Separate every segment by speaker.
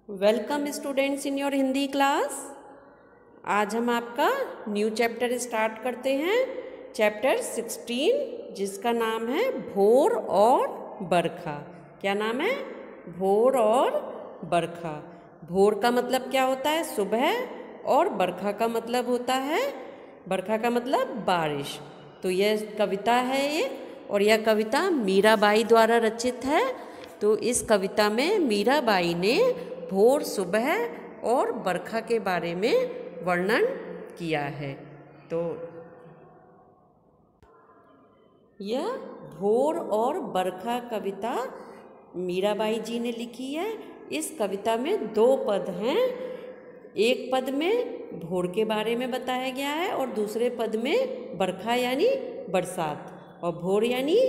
Speaker 1: Welcome students in your Hindi class. आज हम आपका न्यू चैप्टर स्टार्ट करते हैं, चैप्टर 16, जिसका नाम है भोर और बरखा। क्या नाम है? भोर और बरखा। भोर का मतलब क्या होता है? सुबह। और बरखा का मतलब होता है, बरखा का मतलब बारिश। तो यह कविता है ये, और यह कविता मीराबाई द्वारा रचित है। तो इस कविता में मीराबाई ने भोर, सुबह और बरखा के बारे में वर्णन किया है। तो यह भोर और बरखा कविता मीराबाई जी ने लिखी है। इस कविता में दो पद हैं। एक पद में भोर के बारे में बताया गया है और दूसरे पद में बरखा यानी बरसात और भोर यानी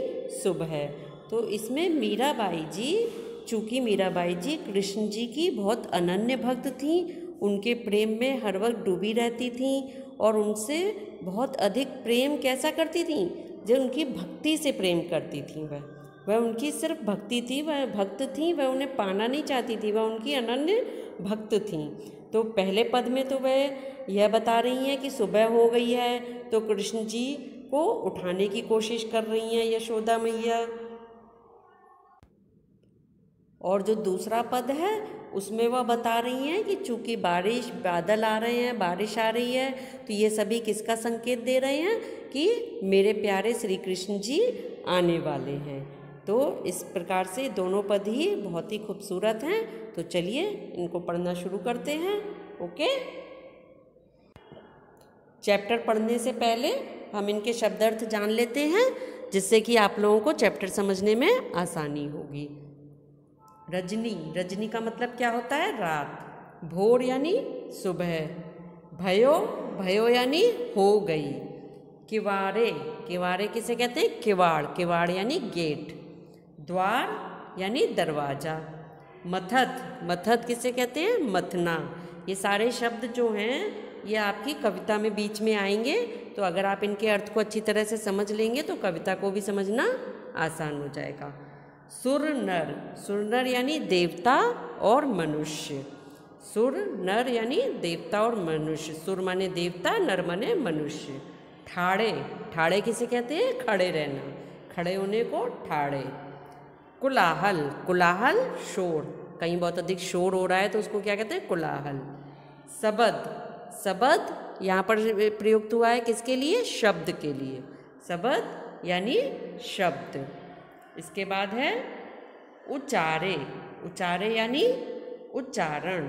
Speaker 1: सुबह। तो इसमें मीराबाई जी, चूँकि मीराबाई जी कृष्ण जी की बहुत अनन्य भक्त थीं, उनके प्रेम में हर वक्त डूबी रहती थीं और उनसे बहुत अधिक प्रेम कैसा करती थीं? जो उनकी भक्ति से प्रेम करती थीं। वह उनकी सिर्फ भक्ति थी, वह भक्त थीं, वह उन्हें पाना नहीं चाहती थी, वह उनकी अनन्य भक्त थीं। तो पहले पद में तो वह यह बता रही हैं कि सुबह हो गई है, तो कृष्ण जी को उठाने की कोशिश कर रही हैं यशोदा मैया। और जो दूसरा पद है उसमें वह बता रही हैं कि चूँकि बादल आ रहे हैं, बारिश आ रही है, तो ये सभी किसका संकेत दे रहे हैं कि मेरे प्यारे श्री कृष्ण जी आने वाले हैं। तो इस प्रकार से दोनों पद ही बहुत ही खूबसूरत हैं। तो चलिए इनको पढ़ना शुरू करते हैं। ओके। चैप्टर पढ़ने से पहले हम इनके शब्दार्थ जान लेते हैं, जिससे कि आप लोगों को चैप्टर समझने में आसानी होगी। रजनी, रजनी का मतलब क्या होता है? रात। भोर यानी सुबह। भयो, भयो यानी हो गई। किवारे, किवारे किसे कहते हैं? किवाड़, किवाड़ यानी गेट। द्वार यानी दरवाजा। मथत, मथत किसे कहते हैं? मथना। ये सारे शब्द जो हैं ये आपकी कविता में बीच में आएंगे, तो अगर आप इनके अर्थ को अच्छी तरह से समझ लेंगे तो कविता को भी समझना आसान हो जाएगा। सुर नर, सुर नर यानी देवता और मनुष्य। सुर नर यानी देवता और मनुष्य। सुर माने देवता, नर माने मनुष्य। ठाड़े, ठाड़े किसे कहते हैं? खड़े रहना, खड़े होने को ठाड़े। कुलाहल, कुलाहल शोर, कहीं बहुत अधिक शोर हो रहा है तो उसको क्या कहते हैं? कुलाहल। सबद, सबद यहाँ पर प्रयुक्त हुआ है किसके लिए? शब्द के लिए। सबद यानी शब्द। इसके बाद है उचारे, उचारे यानी उच्चारण।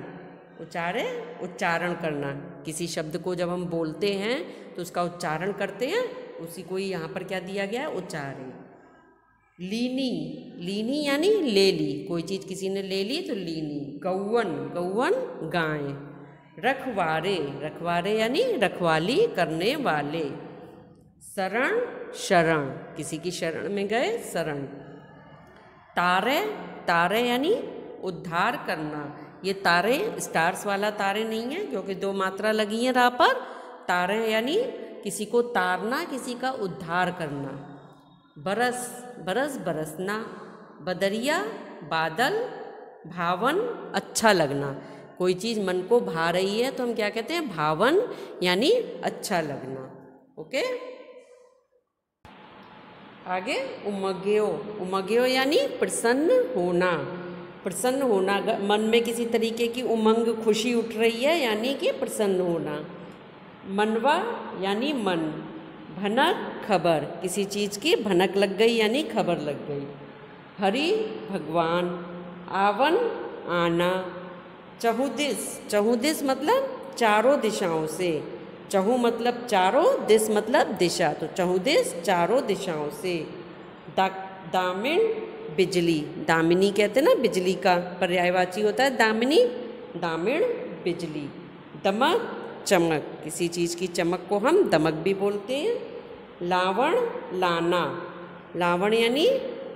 Speaker 1: उचारे, उच्चारण करना। किसी शब्द को जब हम बोलते हैं तो उसका उच्चारण करते हैं, उसी को ही यहाँ पर क्या दिया गया है? उचारे। लीनी, लीनी यानी ले ली, कोई चीज़ किसी ने ले ली तो लीनी। गौवन, गौवन गाय। रखवारे, रखवारे यानी रखवाली करने वाले। शरण, शरण, किसी की शरण में गए, शरण। तारे, तारे यानी उद्धार करना। ये तारे स्टार्स वाला तारे नहीं है, क्योंकि दो मात्रा लगी है रा पर। तारे यानी किसी को तारना, किसी का उद्धार करना। बरस, बरस बरसना। बदरिया, बादल। भावन, अच्छा लगना। कोई चीज़ मन को भा रही है तो हम क्या कहते हैं? भावन यानी अच्छा लगना। ओके। आगे उमग्यो, उमग्यो यानी प्रसन्न होना। प्रसन्न होना, मन में किसी तरीके की उमंग, खुशी उठ रही है यानी कि प्रसन्न होना। मनवा यानी मन। भनक, खबर, किसी चीज़ की भनक लग गई यानी खबर लग गई। हरि, भगवान। आवन, आना। चहुदिस, चहुदिस मतलब चारों दिशाओं से। चहु मतलब चारों, दिस मतलब दिशा, तो चहुदिस चारों दिशाओं से। दामिन, बिजली। दामिनी कहते हैं ना, बिजली का पर्यायवाची होता है दामिनी। दामिन, बिजली। दमक, चमक, किसी चीज़ की चमक को हम दमक भी बोलते हैं। लावण, लाना। लावण यानी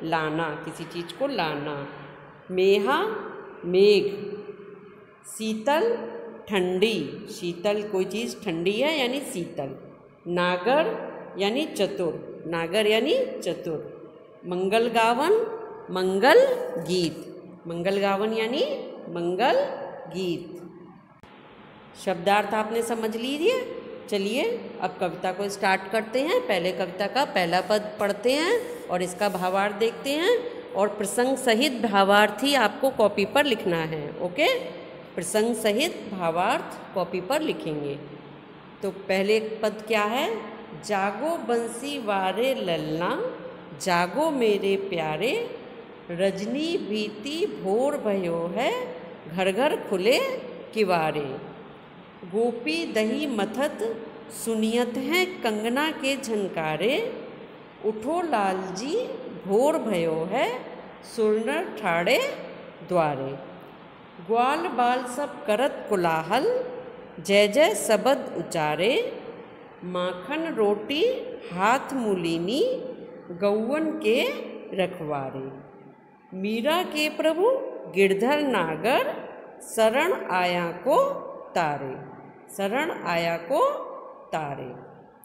Speaker 1: लाना, किसी चीज़ को लाना। मेहा, मेघ। शीतल, ठंडी, शीतल कोई चीज़ ठंडी है यानी शीतल। नागर यानी चतुर, नागर यानी चतुर। मंगल गावन, मंगल गीत। मंगल गावन यानी मंगल गीत। शब्दार्थ आपने समझ लीजिए। चलिए अब कविता को स्टार्ट करते हैं। पहले कविता का पहला पद पढ़ते हैं और इसका भावार्थ देखते हैं, और प्रसंग सहित भावार्थ ही आपको कॉपी पर लिखना है। ओके, प्रसंग सहित भावार्थ कॉपी पर लिखेंगे। तो पहले पद क्या है? जागो बंसी वारे ललना, जागो मेरे प्यारे, रजनी बीती भोर भयो है, घर घर खुले किवारे। गोपी दही मथत सुनियत हैं कंगना के झनकारे, उठो लालजी भोर भयो है, सुरनर ठाड़े द्वारे। ग्वाल बाल सब करत कोलाहल, जय जय सबद उचारे, माखन रोटी हाथ मुलीनी, गौवन के रखवारे। मीरा के प्रभु गिरधर नागर, शरण आया को तारे, शरण आया को तारे।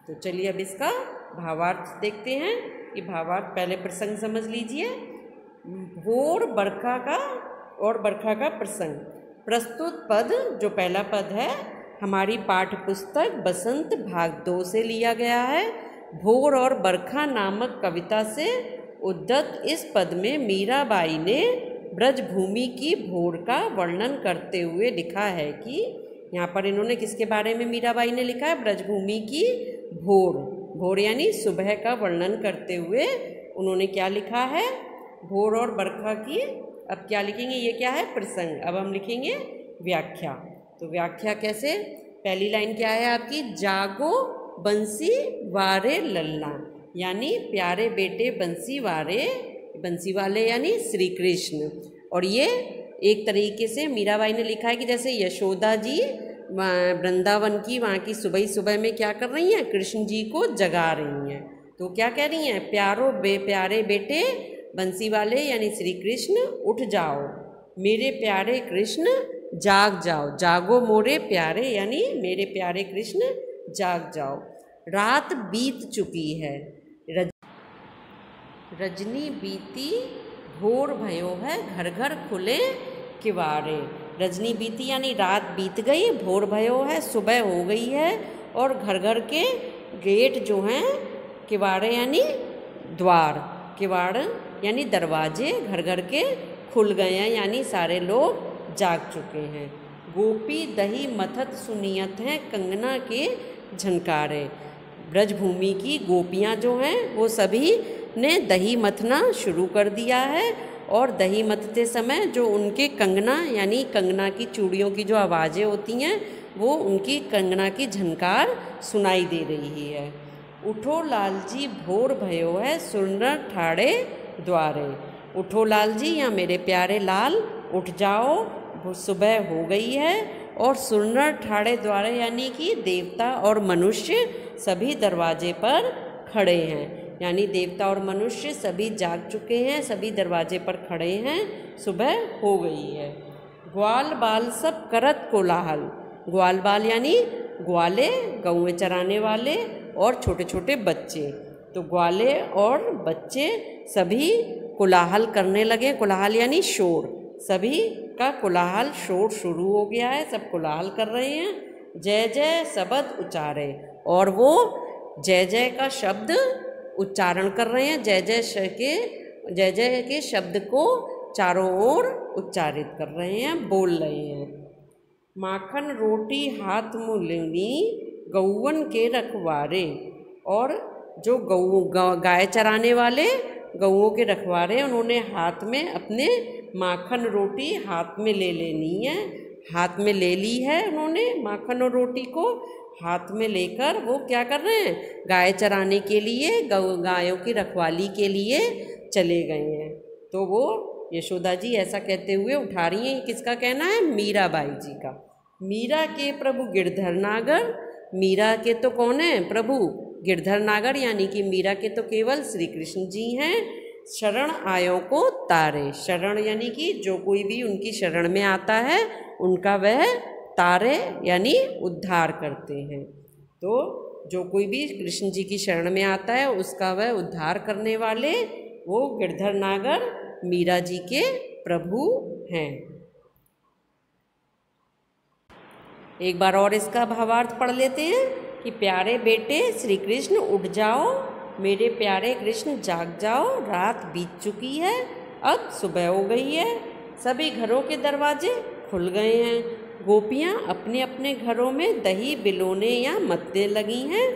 Speaker 1: तो चलिए अब इसका भावार्थ देखते हैं कि भावार्थ पहले प्रसंग समझ लीजिए। भोर बरखा का और बरखा का प्रसंग। प्रस्तुत पद जो पहला पद है हमारी पाठ्य पुस्तक बसंत भाग 2 से लिया गया है। भोर और बरखा नामक कविता से उद्धत इस पद में मीराबाई ने ब्रजभूमि की भोर का वर्णन करते हुए लिखा है कि यहाँ पर इन्होंने किसके बारे में मीराबाई ने लिखा है? ब्रजभूमि की भोर। भोर यानी सुबह का वर्णन करते हुए उन्होंने क्या लिखा है? भोर और बरखा की। अब क्या लिखेंगे? ये क्या है? प्रसंग। अब हम लिखेंगे व्याख्या। तो व्याख्या कैसे? पहली लाइन क्या है आपकी? जागो बंसी वारे लल्ला, यानी प्यारे बेटे बंसी वारे, बंसी वाले यानी श्री कृष्ण। और ये एक तरीके से मीराबाई ने लिखा है कि जैसे यशोदा जी वृंदावन की वहाँ की सुबह सुबह में क्या कर रही हैं? कृष्ण जी को जगा रही हैं। तो क्या कह रही हैं? प्यारे बेटे बंसी वाले यानी श्री कृष्ण उठ जाओ, मेरे प्यारे कृष्ण जाग जाओ, जागो मोरे प्यारे यानी मेरे प्यारे कृष्ण जाग जाओ। रात बीत चुकी है, रजनी बीती भोर भयो है, घर घर खुले किवारे। रजनी बीती यानी रात बीत गई, भोर भयो है सुबह हो गई है, और घर घर के गेट जो हैं, किवारे यानी द्वार, किवाड़ यानी दरवाजे घर घर के खुल गए हैं, यानी सारे लोग जाग चुके हैं। गोपी दही मथत सुनियत हैं कंगना के झनकारे। ब्रजभूमि की गोपियाँ जो हैं वो सभी ने दही मथना शुरू कर दिया है, और दही मथते समय जो उनके कंगना यानी कंगना की चूड़ियों की जो आवाज़ें होती हैं वो उनकी कंगना की झनकार सुनाई दे रही है। उठो लालजी भोर भयो है, सुरनर ठाड़े द्वारे। उठो लालजी या मेरे प्यारे लाल उठ जाओ, सुबह हो गई है, और सुरनर ठाड़े द्वारे यानी कि देवता और मनुष्य सभी दरवाजे पर खड़े हैं, यानी देवता और मनुष्य सभी जाग चुके हैं, सभी दरवाजे पर खड़े हैं, सुबह हो गई है। ग्वाल बाल सब करत कोलाहल। ग्वाल बाल यानी ग्वाले, गौएं चराने वाले, और छोटे छोटे बच्चे। तो ग्वाले और बच्चे सभी कोलाहल करने लगे। कोलाहल यानी शोर, सभी का कोलाहल शोर शुरू हो गया है, सब कोलाहल कर रहे हैं। जय जय शब्द उच्चारे, और वो जय जय का शब्द उच्चारण कर रहे हैं। जय जय के शब्द को चारों ओर उच्चारित कर रहे हैं, बोल रहे हैं। माखन रोटी हाथ मुलनी, गौवन के रखवारे। और जो गाय चराने वाले गौओं के रखवारे, उन्होंने हाथ में अपने माखन रोटी हाथ में ले लेनी है, हाथ में ले ली है उन्होंने माखन और रोटी को हाथ में लेकर वो क्या कर रहे हैं? गाय चराने के लिए, गायों की रखवाली के लिए चले गए हैं। तो वो यशोदा जी ऐसा कहते हुए उठा रही हैं। किसका कहना है? मीराबाई जी का। मीरा के प्रभु गिरधर नागर। मीरा के तो कौन है? प्रभु गिरधर नागर, यानी कि मीरा के तो केवल श्री कृष्ण जी हैं। शरण आयों को तारे। शरण यानी कि जो कोई भी उनकी शरण में आता है उनका वह तारे यानी उद्धार करते हैं। तो जो कोई भी कृष्ण जी की शरण में आता है उसका वह उद्धार करने वाले वो गिरधर नागर मीरा जी के प्रभु हैं। एक बार और इसका भावार्थ पढ़ लेते हैं कि प्यारे बेटे श्री कृष्ण उठ जाओ, मेरे प्यारे कृष्ण जाग जाओ, रात बीत चुकी है, अब सुबह हो गई है, सभी घरों के दरवाजे खुल गए हैं, गोपियाँ अपने अपने घरों में दही बिलोने या मतने लगी हैं,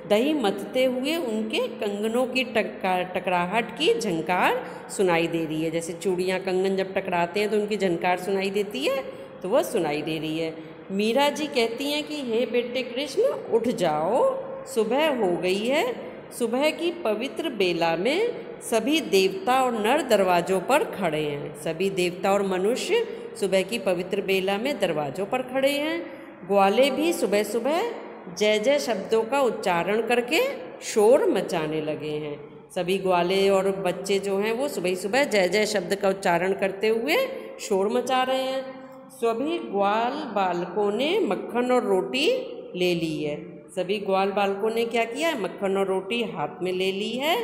Speaker 1: दही मतते हुए उनके कंगनों की टकराहट की झंकार सुनाई दे रही है। जैसे चूड़ियाँ कंगन जब टकराते हैं तो उनकी झंकार सुनाई देती है, तो वह सुनाई दे रही है। मीरा जी कहती हैं कि हे बेटे कृष्ण उठ जाओ, सुबह हो गई है। सुबह की पवित्र बेला में सभी देवता और नर दरवाज़ों पर खड़े हैं। सभी देवता और मनुष्य सुबह की पवित्र बेला में दरवाज़ों पर खड़े हैं। ग्वाले भी सुबह सुबह जय जय शब्दों का उच्चारण करके शोर मचाने लगे हैं। सभी ग्वाले और बच्चे जो हैं वो सुबह सुबह जय जय शब्द का उच्चारण करते हुए शोर मचा रहे हैं। सभी ग्वाल बालकों ने मक्खन और रोटी ले ली है। सभी ग्वाल बालकों ने क्या किया है? मक्खन और रोटी हाथ में ले ली है।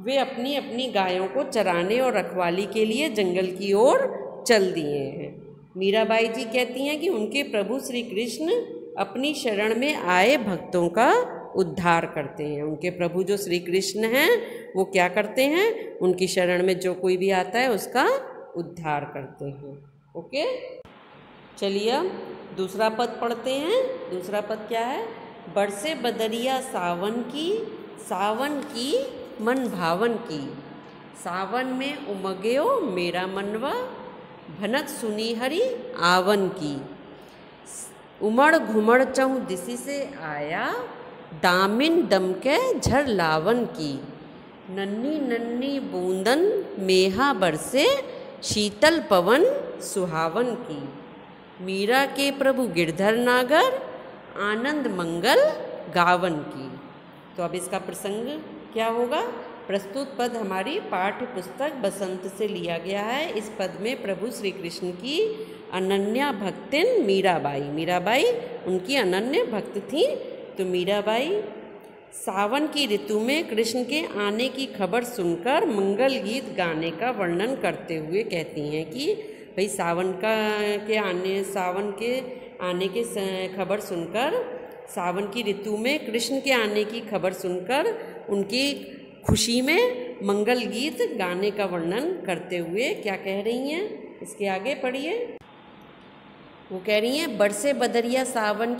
Speaker 1: वे अपनी अपनी गायों को चराने और रखवाली के लिए जंगल की ओर चल दिए हैं। मीराबाई जी कहती हैं कि उनके प्रभु श्री कृष्ण अपनी शरण में आए भक्तों का उद्धार करते हैं। उनके प्रभु जो श्री कृष्ण हैं वो क्या करते हैं? उनकी शरण में जो कोई भी आता है उसका उद्धार करते हैं। ओके, चलिए अब दूसरा पद पढ़ते हैं। दूसरा पद क्या है? बरसे बदरिया सावन की मन भावन की, सावन में उमग्यो मेरा मनवा, भनक सुनी हरि आवन की। उमड़ घुमड़ चहु दिशि से आया, दामिन दमके झर लावन की। नन्नी नन्नी बूंदन मेहा बरसे, शीतल पवन सुहावन की। मीरा के प्रभु गिरधर नागर, आनंद मंगल गावन की। तो अब इसका प्रसंग क्या होगा? प्रस्तुत पद हमारी पाठ्य पुस्तक बसंत से लिया गया है। इस पद में प्रभु श्री कृष्ण की अनन्या भक्तिन मीराबाई उनकी अनन्य भक्त थी। तो मीराबाई सावन की ऋतु में कृष्ण के आने की खबर सुनकर मंगल गीत गाने का वर्णन करते हुए कहती हैं कि भाई सावन के आने के खबर सुनकर, सावन की ऋतु में कृष्ण के आने की खबर सुनकर उनकी खुशी में मंगल गीत गाने का वर्णन करते हुए क्या कह रही हैं? इसके आगे पढ़िए। वो कह रही हैं बरसे बदरिया सावन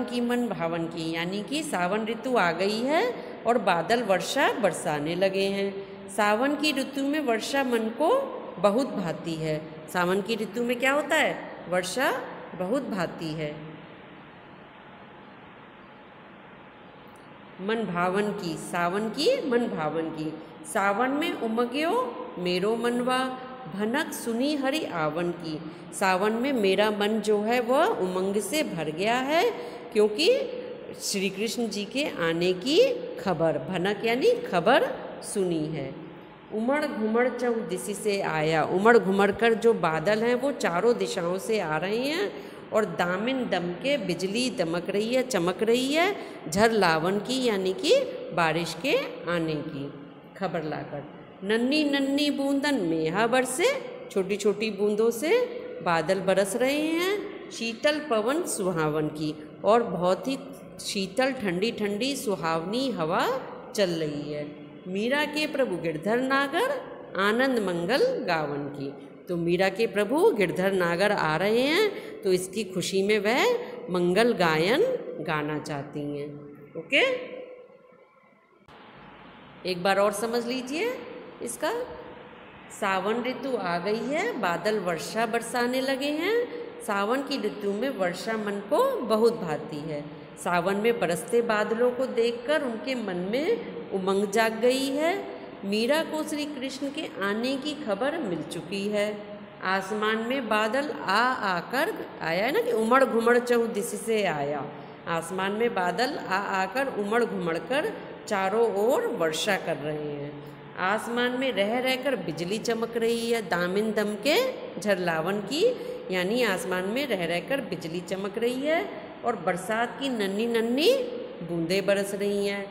Speaker 1: की मन भावन की, यानी कि सावन ऋतु आ गई है और बादल वर्षा बरसाने लगे हैं। सावन की ऋतु में वर्षा मन को बहुत भाती है। सावन की ऋतु में क्या होता है? वर्षा बहुत भाती है। मन भावन की, सावन की मन भावन की। सावन में उमग्यो मेरो मनवा, भनक सुनी हरि आवन की। सावन में मेरा मन जो है वह उमंग से भर गया है, क्योंकि श्री कृष्ण जी के आने की खबर, भनक यानी खबर सुनी है। उमड़ घुमड़ चहु दिशि से आया, उमड़ घुमड़ कर जो बादल हैं वो चारों दिशाओं से आ रहे हैं और दामिन दम के बिजली दमक रही है, चमक रही है, झर लावन की, यानी कि बारिश के आने की खबर लाकर। नन्नी नन्नी बूंदन मेहा बरसे, छोटी छोटी बूंदों से बादल बरस रहे हैं। शीतल पवन सुहावन की, और बहुत ही शीतल ठंडी ठंडी सुहावनी हवा चल रही है। मीरा के प्रभु गिरधर नागर, आनंद मंगल गावन की। तो मीरा के प्रभु गिरधर नागर आ रहे हैं, तो इसकी खुशी में वह मंगल गायन गाना चाहती हैं। ओके, एक बार और समझ लीजिए इसका। सावन ऋतु आ गई है, बादल वर्षा बरसाने लगे हैं। सावन की ऋतु में वर्षा मन को बहुत भाती है। सावन में बरसते बादलों को देखकर उनके मन में उमंग जाग गई है। मीरा को श्री कृष्ण के आने की खबर मिल चुकी है। आसमान में बादल आकर आया है ना, कि उमड़ घुमड़ चहु दिशि से आया। आसमान में बादल आकर उमड़ घुमड़ कर चारों ओर वर्षा कर रहे हैं। आसमान में रह रहकर बिजली चमक रही है, दामिन दम के झरलावन की, यानी आसमान में रह रहकर बिजली चमक रही है और बरसात की नन्ही नन्ही बूंदें बरस रही हैं।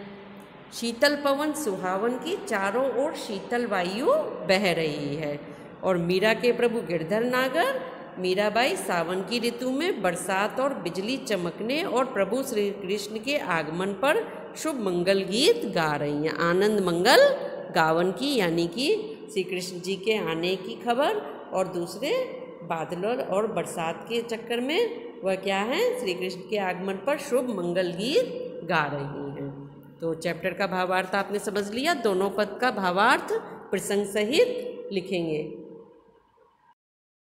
Speaker 1: शीतल पवन सुहावन की, चारों ओर शीतल वायु बह रही है। और मीरा के प्रभु गिरधर नागर मीराबाई सावन की ऋतु में बरसात और बिजली चमकने और प्रभु श्री कृष्ण के आगमन पर शुभ मंगल गीत गा रही हैं। आनंद मंगल गावन की, यानी कि श्री कृष्ण जी के आने की खबर, और दूसरे बादलों और बरसात के चक्कर में वह क्या है, श्री कृष्ण के आगमन पर शुभ मंगल गीत गा रही हैं। तो चैप्टर का भावार्थ आपने समझ लिया। दोनों पद का भावार्थ प्रसंग सहित लिखेंगे।